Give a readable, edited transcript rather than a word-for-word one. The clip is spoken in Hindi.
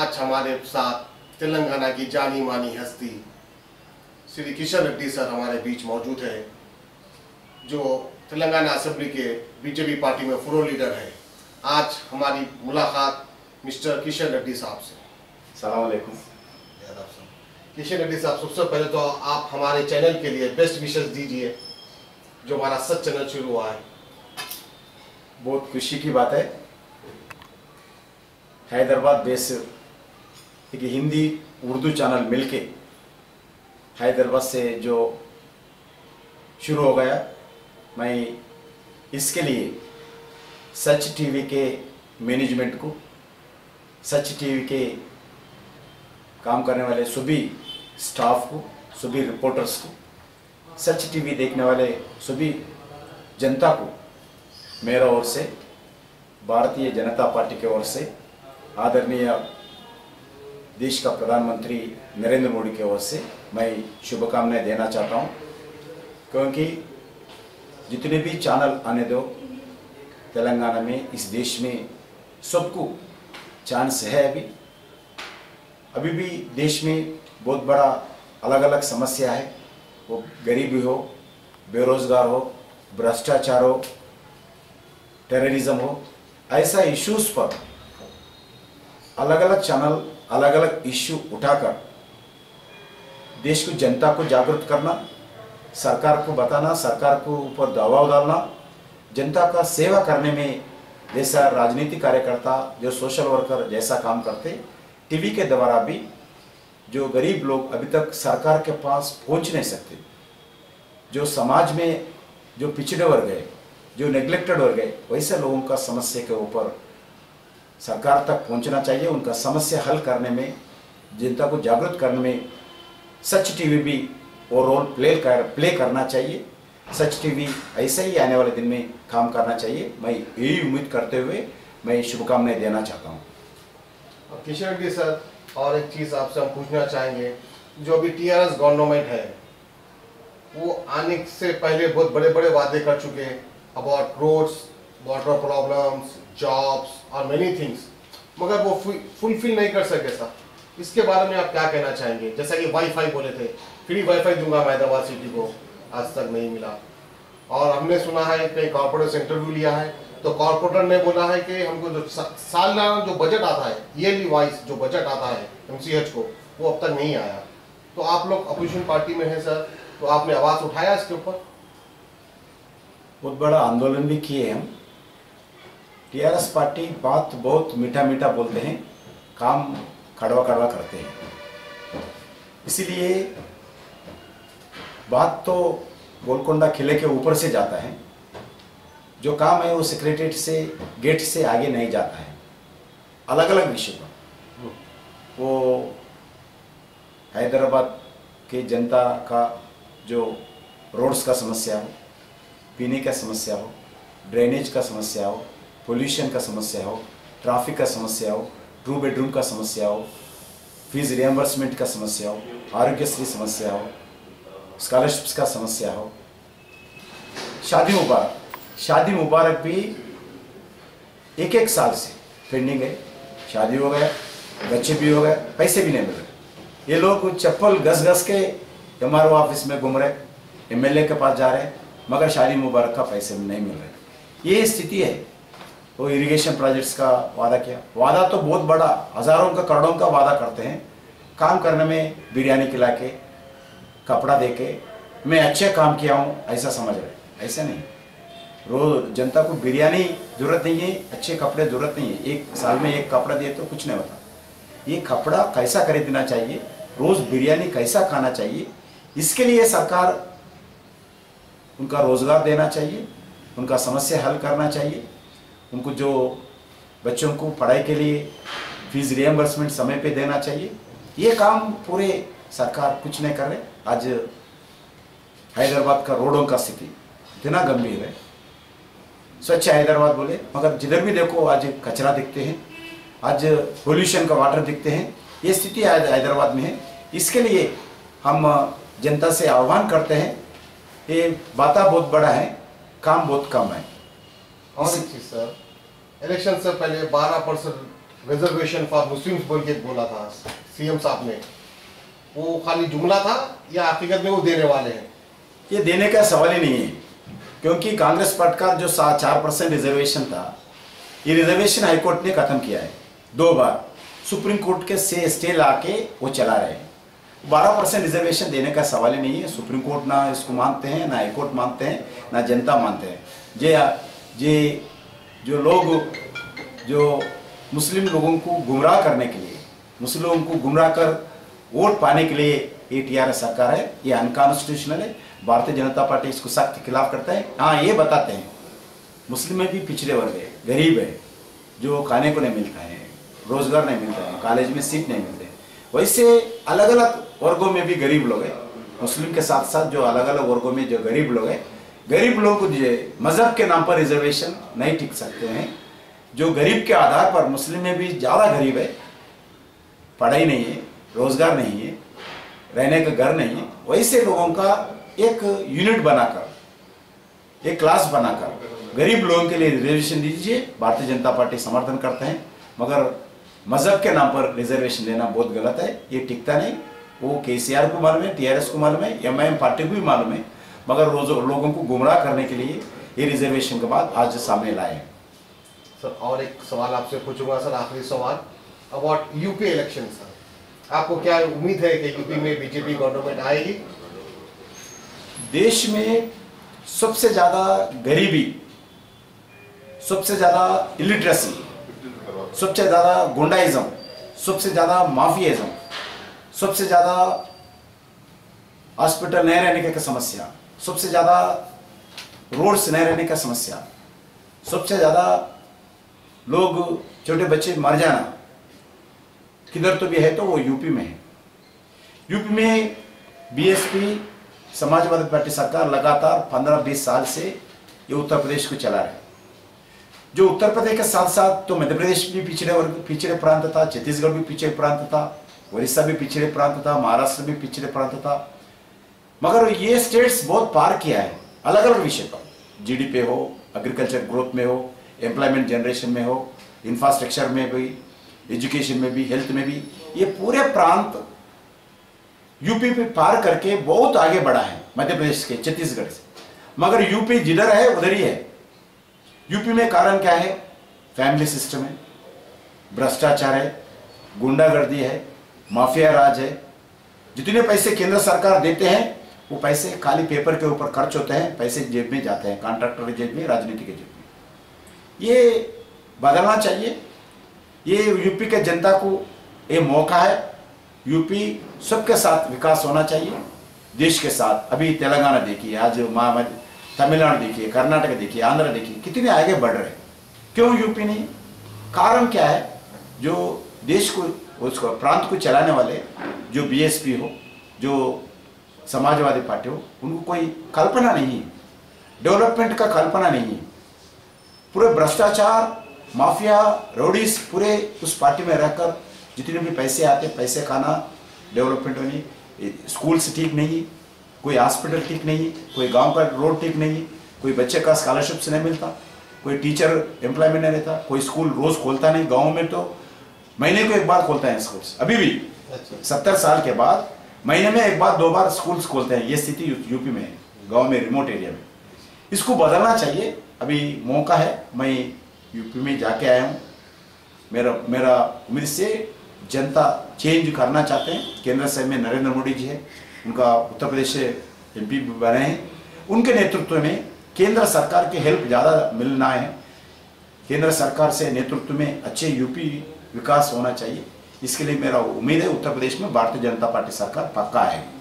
आज हमारे साथ तेलंगाना की जानी मानी हस्ती श्री किशन रेड्डी सर हमारे बीच मौजूद है, जो तेलंगाना असेंबली के बीजेपी पार्टी में फ्लोर लीडर है। आज हमारी मुलाकात मिस्टर किशन रेड्डी साहब से। सलाम अलैकुम। किशन रेड्डी साहब, सबसे पहले तो आप हमारे चैनल के लिए बेस्ट विशेस दीजिए, जो हमारा सच चैनल शुरू हुआ है। बहुत खुशी की बात है, हैदराबाद बेस एक हिंदी उर्दू चैनल मिलके हैदराबाद से जो शुरू हो गया, मैं इसके लिए सच टीवी के मैनेजमेंट को, सच टीवी के काम करने वाले सभी स्टाफ को, सभी रिपोर्टर्स को, सच टीवी देखने वाले सभी जनता को मेरा ओर से, भारतीय जनता पार्टी की ओर से, आदरणीय देश का प्रधानमंत्री नरेंद्र मोदी की ओर से मैं शुभकामनाएं देना चाहता हूं, क्योंकि जितने भी चैनल आने दो तेलंगाना में, इस देश में सबको चांस है। अभी भी देश में बहुत बड़ा अलग अलग समस्या है, वो गरीबी हो, बेरोजगार हो, भ्रष्टाचार हो, टेररिज्म हो, ऐसा इश्यूज पर अलग अलग चैनल अलग अलग इश्यू उठाकर देश को, जनता को जागरूक करना, सरकार को बताना, सरकार को ऊपर दबाव डालना, जनता का सेवा करने में जैसा राजनीतिक कार्यकर्ता जो सोशल वर्कर जैसा काम करते, टीवी के द्वारा भी जो गरीब लोग अभी तक सरकार के पास पहुंच नहीं सकते, जो समाज में जो पिछड़े वर्ग है, जो नेग्लेक्टेड वर्ग है, वैसे लोगों का समस्या के ऊपर सरकार तक पहुंचना चाहिए। उनका समस्या हल करने में, जनता को जागरूक करने में सच टीवी भी वो रोल प्ले करना चाहिए। सच टीवी ऐसे ही आने वाले दिन में काम करना चाहिए। मैं यही उम्मीद करते हुए मैं शुभकामनाएं देना चाहता हूँ। किशन रेड्डी सर, और एक चीज़ आपसे हम पूछना चाहेंगे, जो अभी टीआरएस गवर्नमेंट है वो आने से पहले बहुत बड़े बड़े वादे कर चुके हैं about roads, water problems, jobs और मेनी थिंग्स, मगर वो फुलफिल नहीं कर सके सर। इसके बारे में आप क्या कहना चाहेंगे? जैसा कि वाईफाई बोले थे, फ्री वाईफाई दूंगा मैं हैदराबाद सिटी को, आज तक नहीं मिला। और हमने सुना है कई कॉर्पोरेट से इंटरव्यू लिया है तो कॉर्पोरेटर ने बोला है कि हमको जो सालाना जो बजट आता है, ईयरली वाइज जो बजट आता है एमसीएच को, वो अब तक नहीं आया। तो आप लोग अपोजिशन पार्टी में हैं सर, तो आपने आवाज उठाया इसके ऊपर? बहुत बड़ा आंदोलन भी किए हम। टीआरएस पार्टी बात बहुत मीठा मीठा बोलते हैं, काम कड़वा कड़वा करते हैं। इसीलिए बात तो गोलकोंडा किले के ऊपर से जाता है, जो काम है वो सेक्रेटरीट से, गेट से आगे नहीं जाता है। अलग अलग विषय पर वो हैदराबाद के जनता का जो रोड्स का समस्या हो, पीने का समस्या हो, ड्रेनेज का समस्या हो, पोल्यूशन का समस्या हो, ट्रैफिक का समस्या हो, 2 बेडरूम का समस्या हो, फीस रियम्बर्समेंट का समस्या हो, आरोग्यश्री समस्या हो, स्कॉलरशिप्स का समस्या हो, शादी मुबारक भी एक साल से पेंडिंग है। शादी हो गया, बच्चे भी हो गए, पैसे भी नहीं मिल रहे। ये लोग चप्पल घस के एमआरओ ऑफिस में घूम रहे, एमएलए के पास जा रहे, मगर शादी मुबारक का पैसे नहीं मिल रहे। ये स्थिति है। वो इरिगेशन प्रोजेक्ट्स का वादा किया, वादा तो बहुत बड़ा, हजारों का करोड़ों का वादा करते हैं, काम करने में बिरयानी खिला के, कपड़ा दे के मैं अच्छे काम किया हूँ ऐसा समझ रहे। ऐसा नहीं, रोज जनता को बिरयानी जरूरत नहीं है, अच्छे कपड़े जरूरत नहीं है। एक साल में एक कपड़ा दिए तो कुछ नहीं होता। ये कपड़ा कैसा खरीदना चाहिए, रोज बिरयानी कैसा खाना चाहिए, इसके लिए सरकार उनका रोजगार देना चाहिए, उनका समस्या हल करना चाहिए। उनको जो बच्चों को पढ़ाई के लिए फीस रियम्बर्समेंट समय पे देना चाहिए। ये काम पूरे सरकार कुछ नहीं कर रहे। आज हैदराबाद का रोडों का स्थिति इतना गंभीर है। स्वच्छ हैदराबाद बोले, मगर जिधर भी देखो आज कचरा दिखते हैं, आज पोल्यूशन का वाटर दिखते हैं। ये स्थिति हैदराबाद में है। इसके लिए हम जनता से आह्वान करते हैं, ये बात बहुत बड़ा है, काम बहुत कम है। और एक चीज सर, इलेक्शन से पहले 12% रिजर्वेशन फॉर मुस्लिम्स बोल के बोला था सीएम साहब ने, वो खाली जुमला था या हकीकत में वो देने वाले हैं? ये देने का सवाल ही नहीं है, क्योंकि कांग्रेस पार्टी का जो 4% रिजर्वेशन था, ये रिजर्वेशन हाईकोर्ट ने खत्म किया है 2 बार। सुप्रीम कोर्ट के से स्टे लाके वो चला रहे हैं। 12% रिजर्वेशन देने का सवाल ही नहीं है। सुप्रीम कोर्ट ना इसको मानते हैं, ना हाईकोर्ट मानते हैं, ना जनता मानते हैं। ये जो लोग जो मुस्लिम लोगों को गुमराह करने के लिए, मुस्लिम लोगों को गुमराह कर वोट पाने के लिए ये टीआरएस सरकार है, ये अनकॉन्स्टिट्यूशनल है। भारतीय जनता पार्टी इसको सख्त खिलाफ करता है। हाँ, ये बताते हैं मुस्लिम में भी पिछड़े वर्ग है, गरीब है, जो खाने को नहीं मिलता है, रोजगार नहीं मिलता है, कॉलेज में सीट नहीं मिलते। वैसे अलग अलग वर्गों में भी गरीब लोग हैं। मुस्लिम के साथ साथ जो अलग अलग वर्गों में जो गरीब लोग हैं, गरीब लोगों को मजहब के नाम पर रिजर्वेशन नहीं टिक सकते हैं। जो गरीब के आधार पर, मुस्लिम में भी ज़्यादा गरीब है, पढ़ाई नहीं है, रोजगार नहीं है, रहने का घर नहीं है, वैसे लोगों का एक यूनिट बनाकर, एक क्लास बनाकर गरीब लोगों के लिए रिजर्वेशन दीजिए। भारतीय जनता पार्टी समर्थन करते हैं, मगर मजहब के नाम पर रिजर्वेशन देना बहुत गलत है। ये टिकता नहीं। वो केसीआर को मालूम है, टीआरएस को मालूम है, एमआईएम पार्टी को भी मालूम है, मगर लोगों को गुमराह करने के लिए ये रिजर्वेशन के बाद आज सामने लाए। सर, और एक सवाल आपसे पूछूंगा सर, आखिरी सवाल अबाउट यूपी इलेक्शन। सर, आपको क्या उम्मीद है कि यूपी में बीजेपी गवर्नमेंट आएगी? देश में सबसे ज्यादा गरीबी, सबसे ज्यादा इलिटरेसी, सबसे ज्यादा गुंडाइज्म, सबसे ज्यादा माफियाइज्म, सबसे ज्यादा हॉस्पिटल नहीं रहने की समस्या, सबसे ज्यादा रोड्स नहीं रहने का समस्या, सबसे ज्यादा लोग, छोटे बच्चे मर जाना किधर तो भी है, तो वो यूपी में है। यूपी में बीएसपी समाजवादी पार्टी सरकार लगातार 15-20 साल से ये उत्तर प्रदेश को चला रहा है। जो उत्तर प्रदेश के साथ साथ तो मध्य प्रदेश भी पिछड़े प्रांत था, छत्तीसगढ़ भी पिछड़े प्रांत था, उड़ीसा भी पिछड़े प्रांत था, महाराष्ट्र भी पिछड़े प्रांत था। मगर ये स्टेट्स बहुत पार किया है अलग अलग विषय पर, जीडीपी हो, एग्रीकल्चर ग्रोथ में हो, एम्प्लॉयमेंट जनरेशन में हो, इंफ्रास्ट्रक्चर में भी, एजुकेशन में भी, हेल्थ में भी। ये पूरे प्रांत यूपी पे पार करके बहुत आगे बढ़ा है मध्य प्रदेश के, छत्तीसगढ़ से। मगर यूपी जिधर है उधर ही है। यूपी में कारण क्या है? फैमिली सिस्टम है, भ्रष्टाचार है, गुंडागर्दी है, माफिया राज है। जितने पैसे केंद्र सरकार देते हैं वो पैसे खाली पेपर के ऊपर खर्च होते हैं, पैसे जेब में जाते हैं, कॉन्ट्रैक्टर की जेब में, राजनीति के जेब में। ये बदलना चाहिए। ये यूपी के जनता को ये मौका है। यूपी सबके साथ विकास होना चाहिए, देश के साथ। अभी तेलंगाना देखिए, आज तमिलनाडु देखिए, कर्नाटक देखिए, आंध्र देखिए, कितने आगे बढ़ रहे हैं। क्यों यूपी नहीं? कारण क्या है? जो देश को, उसको प्रांत को चलाने वाले जो बीएसपी हो, जो समाजवादी पार्टी हो, उनको कोई कल्पना नहीं है, डेवलपमेंट का कल्पना नहीं है। पूरे भ्रष्टाचार, माफिया, रोडीज पूरे उस पार्टी में रहकर जितने भी पैसे आते, पैसे खाना, डेवलपमेंट नहीं, स्कूल्स ठीक नहीं, कोई हॉस्पिटल ठीक नहीं, कोई गांव का रोड ठीक नहीं, कोई बच्चे का स्कॉलरशिप से नहीं मिलता, कोई टीचर एम्प्लॉयमेंट नहीं रहता, कोई स्कूल रोज खोलता नहीं। गाँव में तो महीने को एक बार खोलता है स्कूल्स, अभी भी 70 साल के बाद महीने में एक बार 2 बार स्कूल्स खोलते हैं। ये स्थिति यूपी में है, गाँव में, रिमोट एरिया में। इसको बदलना चाहिए। अभी मौका है। मैं यूपी में जाके आया हूँ। मेरा उम्मीद से जनता चेंज करना चाहते हैं। केंद्र से में नरेंद्र मोदी जी है, उनका उत्तर प्रदेश से एमपी बने हैं। उनके नेतृत्व में केंद्र सरकार की हेल्प ज़्यादा मिलना है। केंद्र सरकार से नेतृत्व में अच्छे यूपी विकास होना चाहिए। इसके लिए मेरा उम्मीद है उत्तर प्रदेश में भारतीय जनता पार्टी सरकार पक्का आएगी।